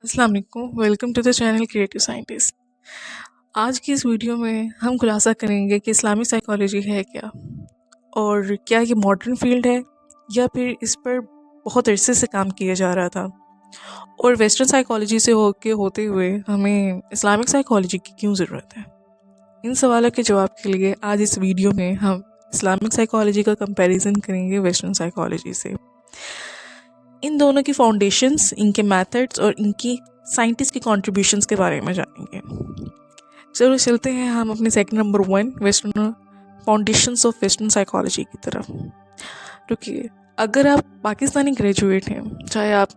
السلام علیکم، welcome to the channel creative scientist. آج کی اس ویڈیو میں ہم خلاصہ کریں گے کہ اسلامی سائیکالوجی ہے کیا، اور کیا یہ ماڈرن فیلڈ ہے یا پھر اس پر بہت عرصے سے کام کیا جا رہا تھا، اور ویسٹرن سائیکالوجی سے ہوتے ہوئے ہمیں اسلامک سائیکالوجی کی کیوں ضرورت ہے۔ ان سوالوں کے جواب کے لیے آج اس ویڈیو میں ہم اسلامک سائیکالوجی کا کمپیریزن کریں گے ویسٹرن سائیکالوجی سے۔ ان دونوں کی فاؤنڈیشنز، ان کے میتھڈز اور ان کی سائنٹسٹ کی کنٹریبیوشنز کے بارے میں جانیں گے۔ چلو چلتے ہیں ہم اپنے segment number 1 western foundations of western psychology کی طرف۔ رکیے، اگر آپ پاکستانی گریجویٹ ہیں، چاہے آپ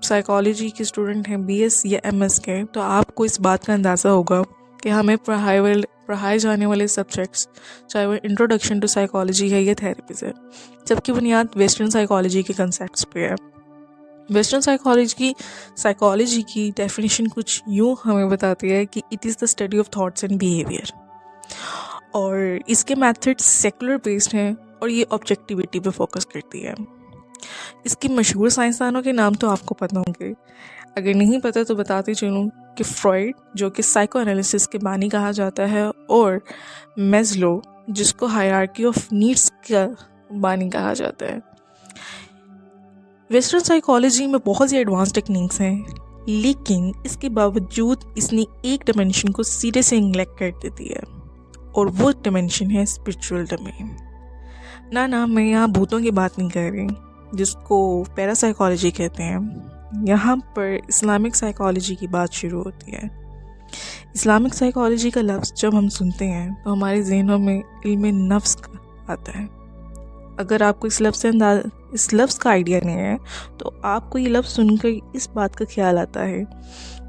سائیکالوجی کے اسٹوڈنٹ ہیں بی ایس یا ایم ایس کے، تو آپ کو اس بات کا اندازہ ہوگا کہ ہمیں پڑھائے جانے والے سبجیکٹس، چاہے وہ انٹروڈکشن ٹو سائیکالوجی ہے یا تھیراپیز ہے، جب کی بنیاد ویسٹرن سائیکالوجی کے کنسیپٹس پہ ہے۔ ویسٹرن سائیکالوجی کی ڈیفینیشن کچھ یوں ہمیں بتاتی ہے کہ it is the study of thoughts and behaviour, اور اس کے میتھڈس سیکولر بیسڈ ہیں اور یہ آبجیکٹیوٹی پہ فوکس کرتی ہے۔ اس کی مشہور سائنسدانوں کے نام تو آپ کو پتہ ہوں گے، اگر نہیں پتہ تو بتاتے چلوں کہ فرائڈ، جو کہ سائیکو انالیسس کے بانی کہا جاتا ہے، اور میزلو، جس کو ہائرارکی آف نیڈس کا بانی کہا جاتا ہے۔ ویسٹرن سائیکالوجی میں بہت سی ایڈوانس ٹیکنیکس ہیں، لیکن اس کے باوجود اس نے ایک ڈائمینشن کو سیدھے سے انگلیکٹ کر دیتی ہے، اور وہ ڈائمینشن ہے اسپرچول ڈومین۔ نہ میں یہاں بھوتوں کی بات نہیں کر رہی، جس کو پیرا سائیکالوجی کہتے ہیں۔ یہاں پر اسلامک سائیکالوجی کی بات شروع ہوتی ہے۔ اسلامک سائیکالوجی کا لفظ جب ہم سنتے ہیں تو ہمارے ذہنوں میں علم نفس آتا ہے۔ اگر آپ کو اس لفظ کا آئیڈیا نہیں ہے تو آپ کو یہ لفظ سن کر اس بات کا خیال آتا ہے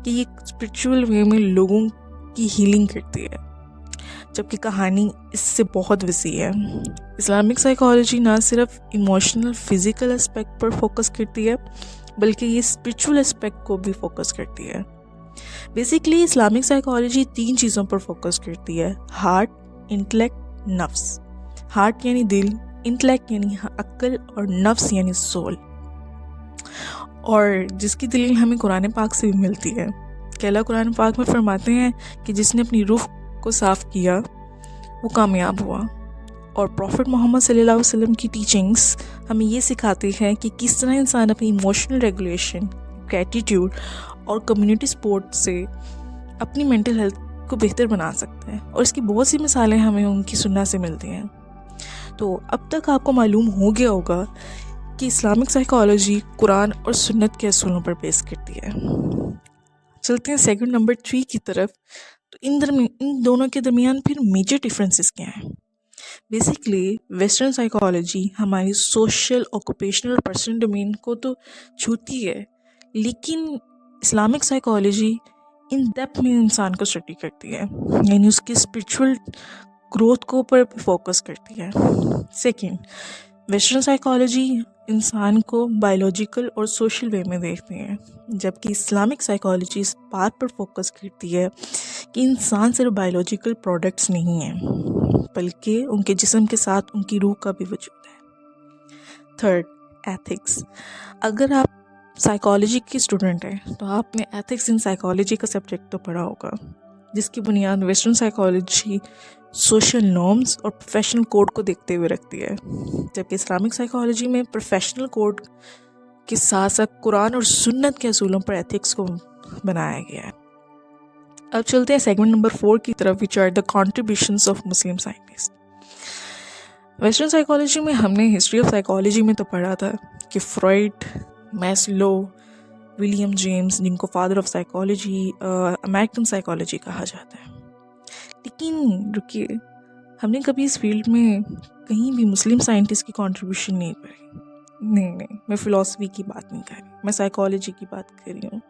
کہ یہ اسپرچول وے میں لوگوں کی ہیلنگ کرتی ہے، جبکہ کہانی اس سے بہت وسیع ہے۔ اسلامک سائیکالوجی نہ صرف ایموشنل فزیکل اسپیکٹ پر فوکس کرتی ہے، بلکہ یہ اسپرچول اسپیکٹ کو بھی فوکس کرتی ہے۔ بیسیکلی اسلامک سائیکالوجی 3 چیزوں پر فوکس کرتی ہے: ہارٹ، انٹلیکٹ، نفس۔ ہارٹ یعنی دل، انٹلیکٹ یعنی عقل، اور نفس یعنی سول، اور جس کی دلیل ہمیں قرآن پاک سے بھی ملتی ہے کہ اللہ قرآن پاک میں فرماتے ہیں کہ جس نے اپنی روح کو صاف کیا وہ کامیاب ہوا۔ اور پروفٹ محمد صلی اللہ علیہ وسلم کی ٹیچنگز ہمیں یہ سکھاتی ہیں کہ کس طرح انسان اپنی ایموشنل ریگولیشن، گریٹیٹیوڈ اور کمیونٹی سپورٹ سے اپنی مینٹل ہیلتھ کو بہتر بنا سکتا ہے، اور اس کی بہت سی مثالیں ہمیں ان کی سنت سے ملتی ہیں۔ تو اب تک آپ کو معلوم ہو گیا ہوگا کہ اسلامک سائیکالوجی قرآن اور سنت کے اصولوں پر بیس کرتی ہے۔ چلتے ہیں سیگمنٹ نمبر 3 کی طرف۔ تو ان دونوں کے درمیان پھر میجر ڈیفرنسز کیا ہیں؟ بیسیکلی ویسٹرن سائیکالوجی ہماری سوشل، آکوپیشنل اور پرسنل ڈومین کو تو چھوتی ہے، لیکن اسلامک سائیکالوجی ان ڈیپتھ میں انسان کو اسٹڈی کرتی ہے، یعنی اس کی اسپرچول گروتھ کو پر فوکس کرتی ہے۔ سیکنڈ، ویسٹرن سائیکالوجی انسان کو بائیولوجیکل اور سوشل وے میں دیکھتے ہیں، جبکہ اسلامک سائیکالوجی اس بات پر فوکس کرتی ہے کہ انسان صرف بائیولوجیکل پروڈکٹس نہیں ہیں، بلکہ ان کے جسم کے ساتھ ان کی روح کا بھی وجود ہے۔ Third, ethics. اگر آپ سائیکالوجی کی اسٹوڈنٹ ہیں تو آپ نے ایتھکس ان سائیکالوجی کا سبجیکٹ تو پڑھا ہوگا، جس کی بنیاد ویسٹرن سائیکالوجی سوشل نارمز اور پروفیشنل کوڈ کو دیکھتے ہوئے رکھتی ہے، جبکہ اسلامک سائیکالوجی میں پروفیشنل کوڈ کے ساتھ ساتھ قرآن اور سنت کے اصولوں پر ایتھکس کو بنایا گیا ہے۔ اب چلتے ہیں سیگمنٹ نمبر 4 کی طرف، which are the contributions of Muslim scientists۔ Western psychology میں ہم نے ہسٹری آف سائیکالوجی میں تو پڑھا تھا کہ فرائڈ، میسلو، ولیم جیمز، جن کو father of psychology, American psychology کہا جاتا ہے۔ لیکن رکیے، ہم نے کبھی اس فیلڈ میں کہیں بھی مسلم سائنٹسٹ کی کنٹریبیوشن نہیں پڑھی۔ نہیں، میں فلاسفی کی بات نہیں کر رہی، میں سائیکالوجی کی بات کر رہی ہوں۔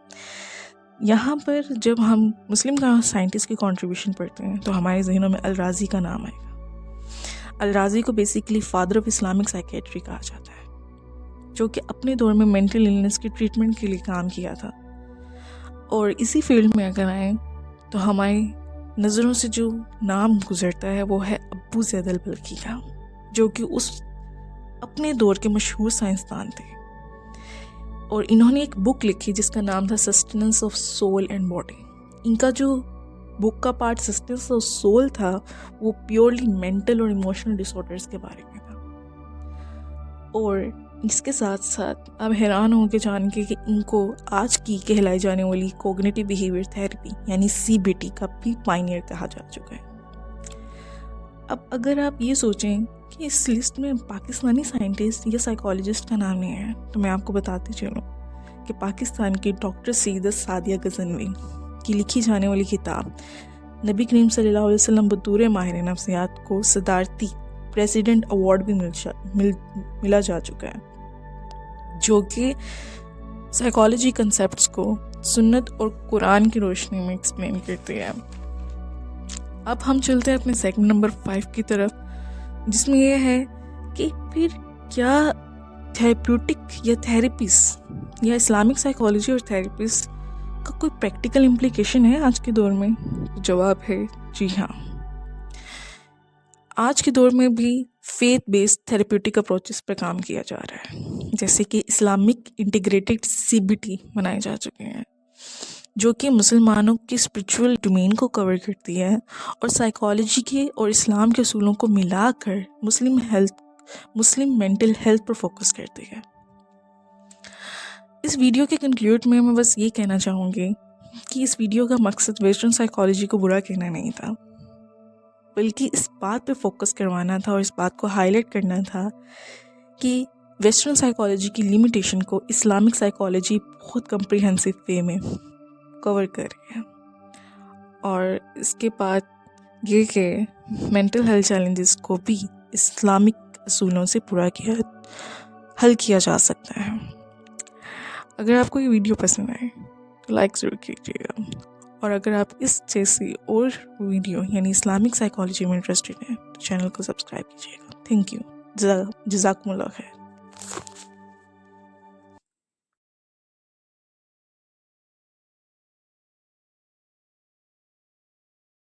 یہاں پر جب ہم مسلم سائنٹسٹ کی کنٹریبیوشن پڑھتے ہیں تو ہمارے ذہنوں میں الرازی کا نام آئے گا۔ الرازی کو basically father of Islamic psychiatry کہا جاتا ہے، جو کہ اپنے دور میں مینٹل النس کی ٹریٹمنٹ کے لیے کام کیا تھا۔ اور اسی فیلڈ میں اگر آئیں تو ہماری نظروں سے جو نام گزرتا ہے وہ ہے ابو زید البلخی کا، جو کہ اس اپنے دور کے مشہور سائنسدان تھے۔ اور انہوں نے ایک بک لکھی جس کا نام تھا sustenance of soul and body. ان کا جو بک کا پارٹ سسٹیننس آف سول تھا وہ پیورلی مینٹل اور ایموشنل ڈس آرڈرز کے بارے میں تھا. اور اس کے ساتھ ساتھ آپ حیران ہوں گے جان کے کہ ان کو آج کی کہلائی جانے والی کوگنیٹیو بیہیویئر تھیراپی یعنی CBT کا بھی پائنیئر کہا جا چکا ہے. اب اگر آپ یہ سوچیں کہ اس لسٹ میں پاکستانی سائنٹسٹ یا سائیکالوجسٹ کا نام نہیں ہے تو میں آپ کو بتاتی چلوں کہ پاکستان کی ڈاکٹر سیدہ سعدیہ غزنوی کی لکھی جانے والی کتاب نبی کریم صلی اللہ علیہ وسلم بطور ماہر نفسیات کو صدارتی پریزیڈنٹ ایوارڈ بھی ملا جا چکا ہے، جو کہ سائیکالوجی کنسیپٹس کو سنت اور قرآن کی روشنی میں ایکسپلین کرتی ہے. اب ہم چلتے ہیں اپنے سیگمنٹ نمبر 5 کی طرف، جس میں یہ ہے کہ پھر کیا تھیراپیوٹک یا تھیراپیز یا اسلامک سائیکالوجی اور تھیراپیز کا کوئی پریکٹیکل امپلیکیشن ہے آج کے دور میں؟ جواب ہے جی ہاں. آج کے دور میں بھی فیتھ بیسڈ تھیراپیوٹک اپروچز پر کام کیا جا رہا ہے، جیسے کہ اسلامک انٹیگریٹڈ CBT بنائے جا چکے ہیں جو کہ مسلمانوں کی اسپرچول ڈومین کو کور کرتی ہے اور سائیکالوجی کے اور اسلام کے اصولوں کو ملا کر مسلم مینٹل ہیلتھ پر فوکس کرتی ہے. اس ویڈیو کے کنکلیوڈ میں بس یہ کہنا چاہوں گی کہ اس ویڈیو کا مقصد ویسٹرن سائیکالوجی کو برا کہنا نہیں تھا، بلکہ اس بات پہ فوکس کروانا تھا اور اس بات کو ہائی لائٹ کرنا تھا کہ ویسٹرن سائیکالوجی کی لیمیٹیشن کو اسلامک سائیکالوجی بہت کمپریہنسو وے میں کور کر رہی ہے. اور اس کے بعد یہ کہ مینٹل ہیلتھ چیلنجز کو بھی اسلامک اصولوں سے پورا حل کیا جا سکتا ہے. اگر آپ کو یہ ویڈیو پسند آئے تو لائک ضرور کیجیے گا، اور اگر آپ اس جیسی اور ویڈیو یعنی اسلامک سائیکالوجی میں انٹرسٹڈ ہیں تو چینل کو سبسکرائب کیجیے گا. Thank you. جزاکم اللہ خیر.